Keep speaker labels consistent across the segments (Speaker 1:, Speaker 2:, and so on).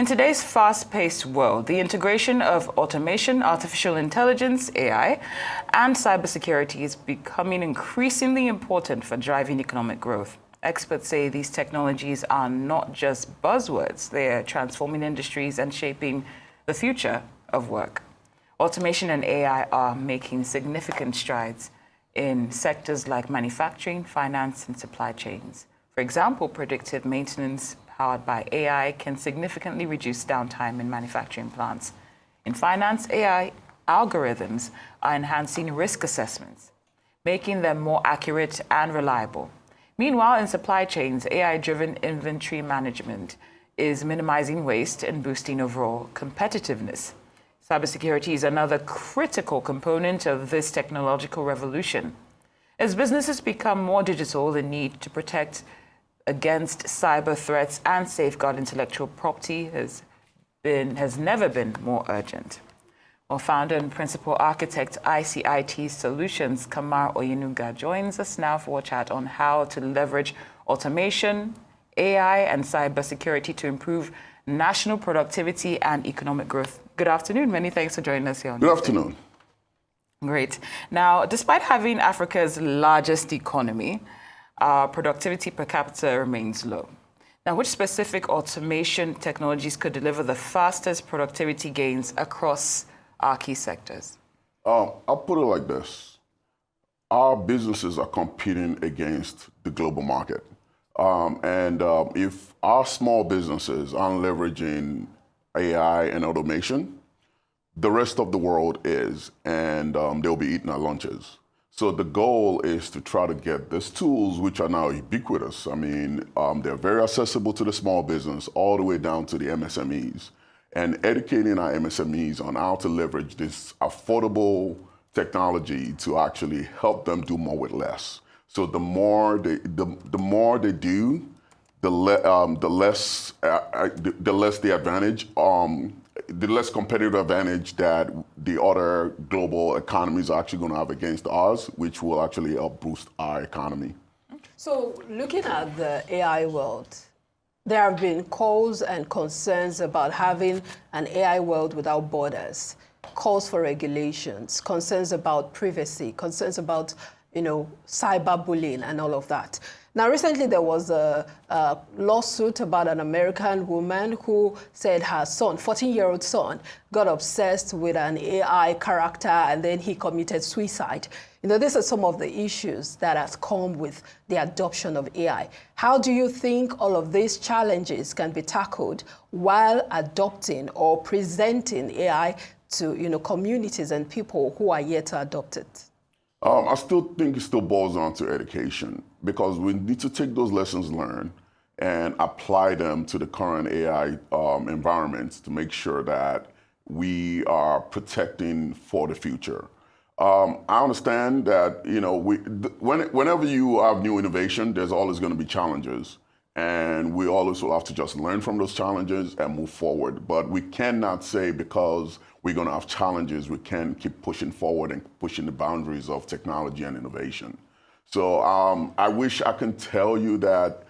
Speaker 1: in today's fast-paced world, the integration of automation, artificial intelligence, AI, and cybersecurity is becoming increasingly important for driving economic growth. Experts say these technologies are not just buzzwords, they are transforming industries and shaping the future of work. Automation and AI are making significant strides in sectors like manufacturing, finance, and supply chains. For example, predictive maintenance powered by AI can significantly reduce downtime in manufacturing plants. In finance, AI algorithms are enhancing risk assessments, making them more accurate and reliable. Meanwhile, in supply chains, AI-driven inventory management is minimizing waste and boosting overall competitiveness. Cybersecurity is another critical component of this technological revolution. As businesses become more digital, the need to protect against cyber threats and safeguard intellectual property has never been more urgent. Well, founder and principal architect ICIT Solutions, Kamar Oyenuga, joins us now for a chat on how to leverage automation, AI, and cybersecurity to improve national productivity and economic growth. Good afternoon. Many thanks for joining us here.
Speaker 2: Good afternoon.
Speaker 1: Great. Now, despite having Africa's largest economy, our productivity per capita remains low. Now, which specific automation technologies could deliver the fastest productivity gains across our key sectors?
Speaker 2: I'll put it like this. Our businesses are competing against the global market. If our small businesses aren't leveraging AI and automation, the rest of the world is, and they'll be eating our lunches. So the goal is to try to get these tools, which are now ubiquitous. I mean, they're very accessible to the small business all the way down to the MSMEs, and educating our MSMEs on how to leverage this affordable technology to actually help them do more with less. So the more they do, the less the advantage, the less competitive advantage that the other global economies are actually going to have against ours, which will actually help boost our economy.
Speaker 3: So looking at the AI world, there have been calls and concerns about having an AI world without borders, calls for regulations, concerns about privacy, concerns about cyberbullying and all of that. Now, recently there was a lawsuit about an American woman who said her son, 14-year-old son, got obsessed with an AI character and then he committed suicide. These are some of the issues that has come with the adoption of AI. How do you think all of these challenges can be tackled while adopting or presenting AI to communities and people who are yet to adopt it?
Speaker 2: I still think it still boils down to education, because we need to take those lessons learned and apply them to the current AI environments to make sure that we are protecting for the future. I understand that whenever you have new innovation, there's always going to be challenges, and we always will have to just learn from those challenges and move forward. But we cannot say because we're going to have challenges, we can keep pushing forward and pushing the boundaries of technology and innovation. So I wish I can tell you that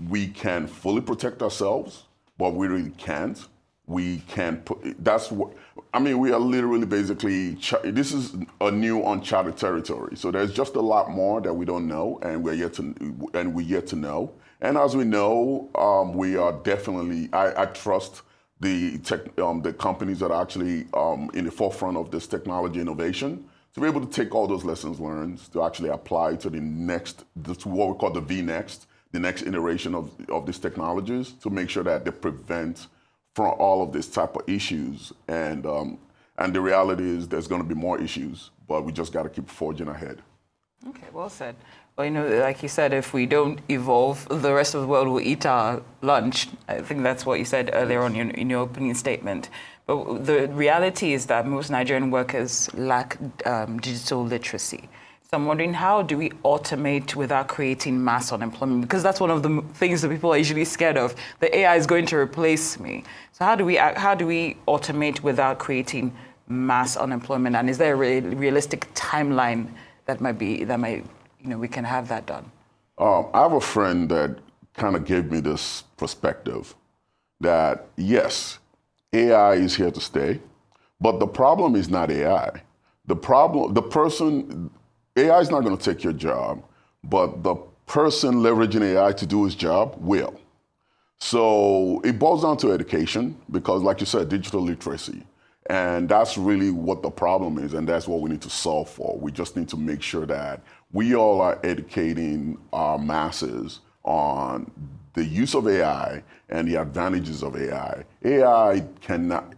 Speaker 2: we can fully protect ourselves, but we really can't. We can't we are literally basically, this is a new uncharted territory. So there's just a lot more that we don't know, and we're yet to know. And as we know, we are definitely, I trust the companies that are actually in the forefront of this technology innovation to be able to take all those lessons learned to actually apply to the next, what we call the VNext, the next iteration of these technologies, to make sure that they prevent from all of this type of issues. And the reality is there's going to be more issues, but we just got to keep forging ahead.
Speaker 1: Okay, well said. Well, like you said, if we don't evolve, the rest of the world will eat our lunch. I think that's what you said earlier on in your opening statement. But the reality is that most Nigerian workers lack digital literacy. So I'm wondering, how do we automate without creating mass unemployment? Because that's one of the things that people are usually scared of. The AI is going to replace me. So how do we automate without creating mass unemployment? And is there a realistic timeline that we can have that done?
Speaker 2: I have a friend that kind of gave me this perspective. that yes, AI is here to stay, but the problem is not AI. AI is not going to take your job, but the person leveraging AI to do his job will. So it boils down to education because, like you said, digital literacy. And that's really what the problem is, and that's what we need to solve for. We just need to make sure that we all are educating our masses on the use of AI and the advantages of AI. AI cannot,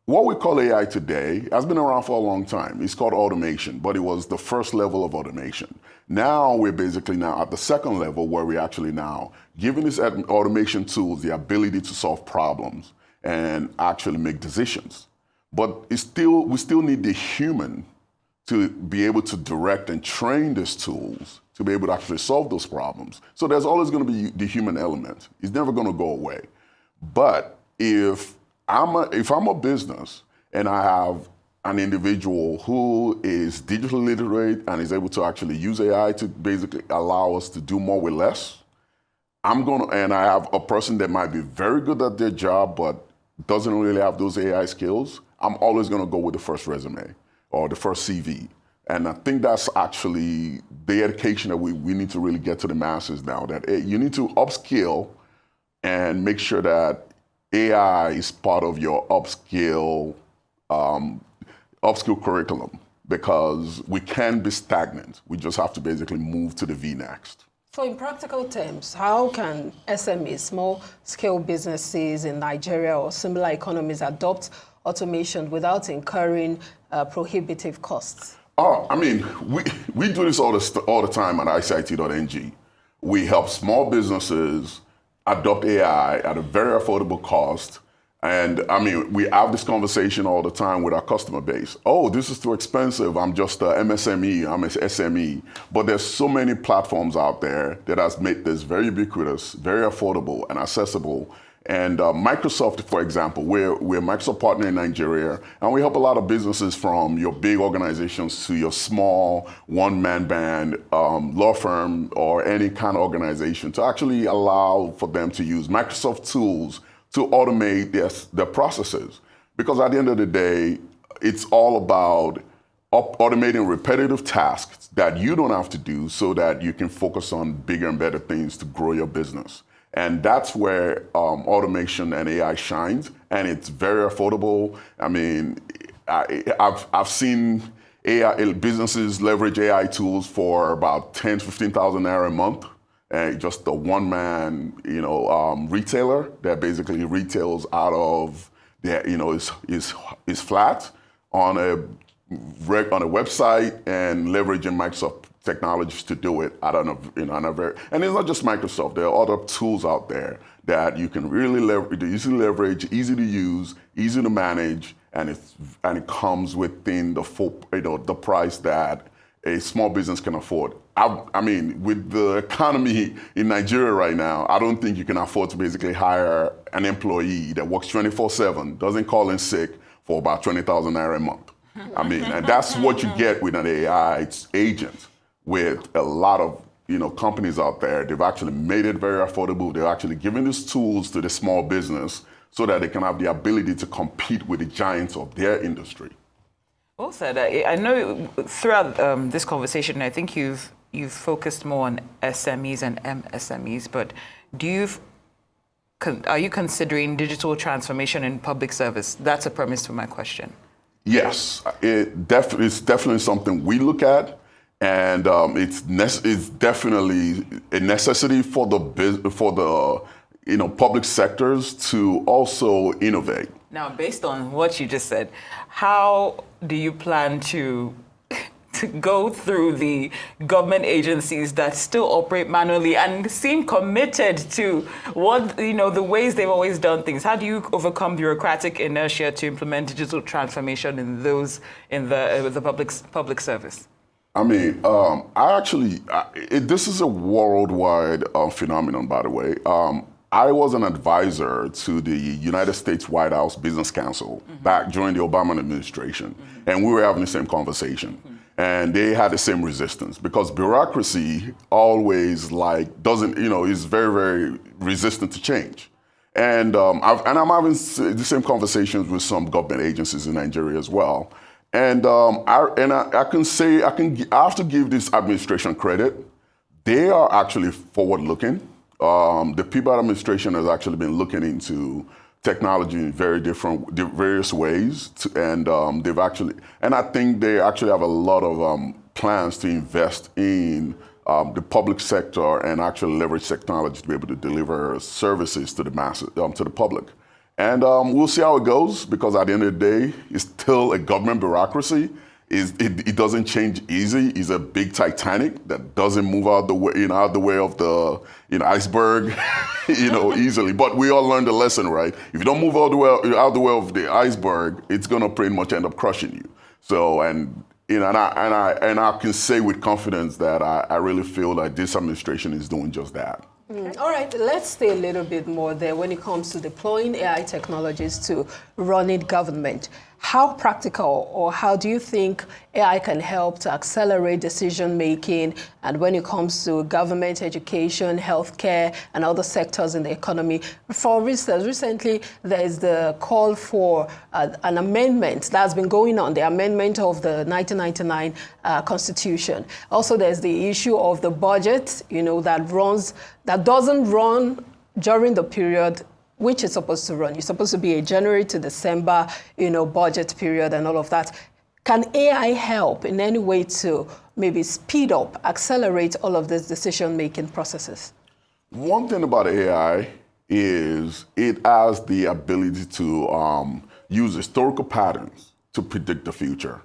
Speaker 2: what we call AI today has been around for a long time. It's called automation, but it was the first level of automation. Now we're basically now at the second level where we're actually now giving these automation tools the ability to solve problems and actually make decisions. But we still need the human to be able to direct and train these tools to be able to actually solve those problems. So there's always going to be the human element. It's never going to go away. But if I'm a business and I have an individual who is digitally literate and is able to actually use AI to basically allow us to do more with less, and I have a person that might be very good at their job but doesn't really have those AI skills, I'm always going to go with the first resume or the first CV. And I think that's actually the education that we need to really get to the masses now, that you need to upskill and make sure that AI is part of your upskill curriculum, because we can't be stagnant. We just have to basically move to the V next.
Speaker 3: So in practical terms, how can SMEs, small-scale businesses in Nigeria or similar economies adopt automation without incurring prohibitive costs?
Speaker 2: Oh, I mean, we do this all the time at ICIT.ng. We help small businesses adopt AI at a very affordable cost. And I mean, we have this conversation all the time with our customer base. Oh, this is too expensive. I'm just an MSME, I'm an SME. But there's so many platforms out there that has made this very ubiquitous, very affordable and accessible. And Microsoft, for example, we're a Microsoft partner in Nigeria, and we help a lot of businesses from your big organizations to your small one-man band, law firm, or any kind of organization to actually allow for them to use Microsoft tools to automate their processes. Because at the end of the day, it's all about automating repetitive tasks that you don't have to do so that you can focus on bigger and better things to grow your business. And that's where automation and AI shines, and it's very affordable. I mean, I've seen AI businesses leverage AI tools for about 10, 15,000 naira a month. Just a one-man, retailer that basically retails out of his flat on a website and leveraging Microsoft technologies to do it. And it's not just Microsoft. There are other tools out there that you can really easily leverage, easy to use, easy to manage, and it comes within the full, the price that a small business can afford. I mean, with the economy in Nigeria right now, I don't think you can afford to basically hire an employee that works 24/7, doesn't call in sick, for about 20,000 naira a month. I mean, and that's what you get with an AI agent. With a lot of companies out there, they've actually made it very affordable. They're actually giving these tools to the small business so that they can have the ability to compete with the giants of their industry.
Speaker 1: Well said. I know throughout this conversation, I think you've focused more on SMEs and MSMEs, but are you considering digital transformation in public service? That's a premise for my question.
Speaker 2: Yes, it's definitely something we look at, and it's definitely a necessity for the public sectors to also innovate.
Speaker 1: Now, based on what you just said, how do you plan to go through the government agencies that still operate manually and seem committed to what the ways they've always done things? How do you overcome bureaucratic inertia to implement digital transformation in the public service?
Speaker 2: I mean, this is a worldwide phenomenon, by the way. I was an advisor to the United States White House Business Council back during the Obama administration, and we were having the same conversation. And they had the same resistance because bureaucracy always is very, very resistant to change. And I'm having the same conversations with some government agencies in Nigeria as well. And I can say I have to give this administration credit. They are actually forward-looking. The Peabody administration has actually been looking into technology in various ways, and I think they actually have a lot of plans to invest in the public sector and actually leverage technology to be able to deliver services to the masses, to the public. And we'll see how it goes, because at the end of the day, it's still a government bureaucracy. It doesn't change easy. It's a big Titanic that doesn't move out the way of the iceberg, easily. But we all learned the lesson, right? If you don't move out the way of the iceberg, it's gonna pretty much end up crushing you. So and I can say with confidence that I really feel that this administration is doing just that.
Speaker 3: All right, let's stay a little bit more there when it comes to deploying AI technologies to running government. How practical, or how do you think AI can help to accelerate decision making, and when it comes to government, education, healthcare, and other sectors in the economy? For instance, recently there is the call for an amendment that's been going on, the amendment of the 1999 Constitution. Also, there's the issue of the budget, that doesn't run during the period which is supposed to run. It's supposed to be a January to December, budget period and all of that. Can AI help in any way to maybe speed up, accelerate all of these decision-making processes?
Speaker 2: One thing about AI is it has the ability to use historical patterns to predict the future.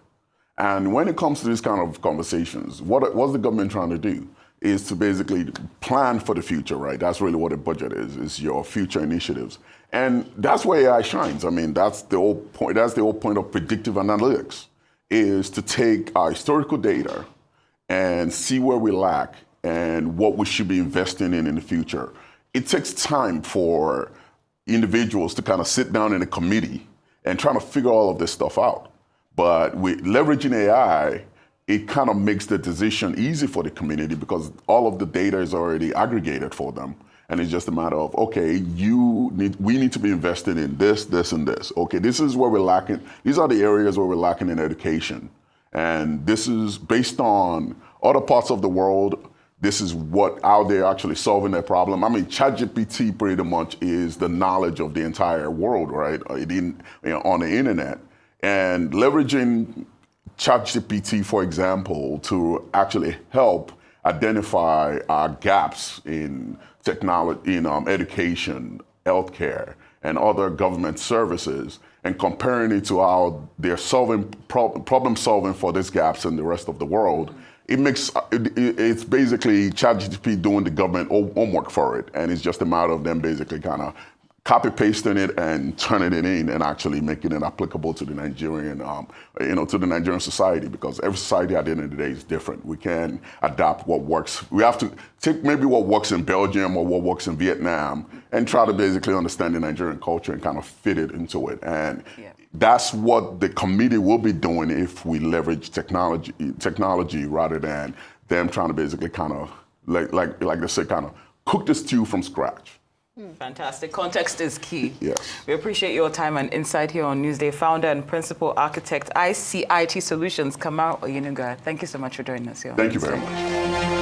Speaker 2: And when it comes to these kind of conversations, what's the government trying to do? Is to basically plan for the future, right? That's really what a budget is your future initiatives. And that's where AI shines. I mean, that's the whole point. That's the whole point of predictive analytics, is to take our historical data and see where we lack and what we should be investing in the future. It takes time for individuals to kind of sit down in a committee and try to figure all of this stuff out. But with leveraging AI, it kind of makes the decision easy for the community, because all of the data is already aggregated for them. And it's just a matter of, okay, we need to be invested in this, this, and this. Okay, this is where we're lacking. These are the areas where we're lacking in education. And this is based on other parts of the world. This is how they're actually solving their problem. I mean, ChatGPT pretty much is the knowledge of the entire world, right? On the internet. And leveraging ChatGPT, for example, to actually help identify gaps in technology, education, healthcare, and other government services, and comparing it to how they're solving problem solving for these gaps in the rest of the world. It's basically ChatGPT doing the government homework for it, and it's just a matter of them basically kind of copy-pasting it and turning it in and actually making it applicable to the Nigerian, to the Nigerian society, because every society at the end of the day is different. We can adapt what works. We have to take maybe what works in Belgium or what works in Vietnam and try to basically understand the Nigerian culture and kind of fit it into it. And that's what the committee will be doing if we leverage technology rather than them trying to basically kind of, like they say, kind of cook the stew from scratch.
Speaker 1: Fantastic. Context is key.
Speaker 2: Yes.
Speaker 1: We appreciate your time and insight here on Newsday. Founder and Principal Architect, ICIT Solutions, Kamar Oyenuga. Thank you so much for joining us here.
Speaker 2: Thank you very much.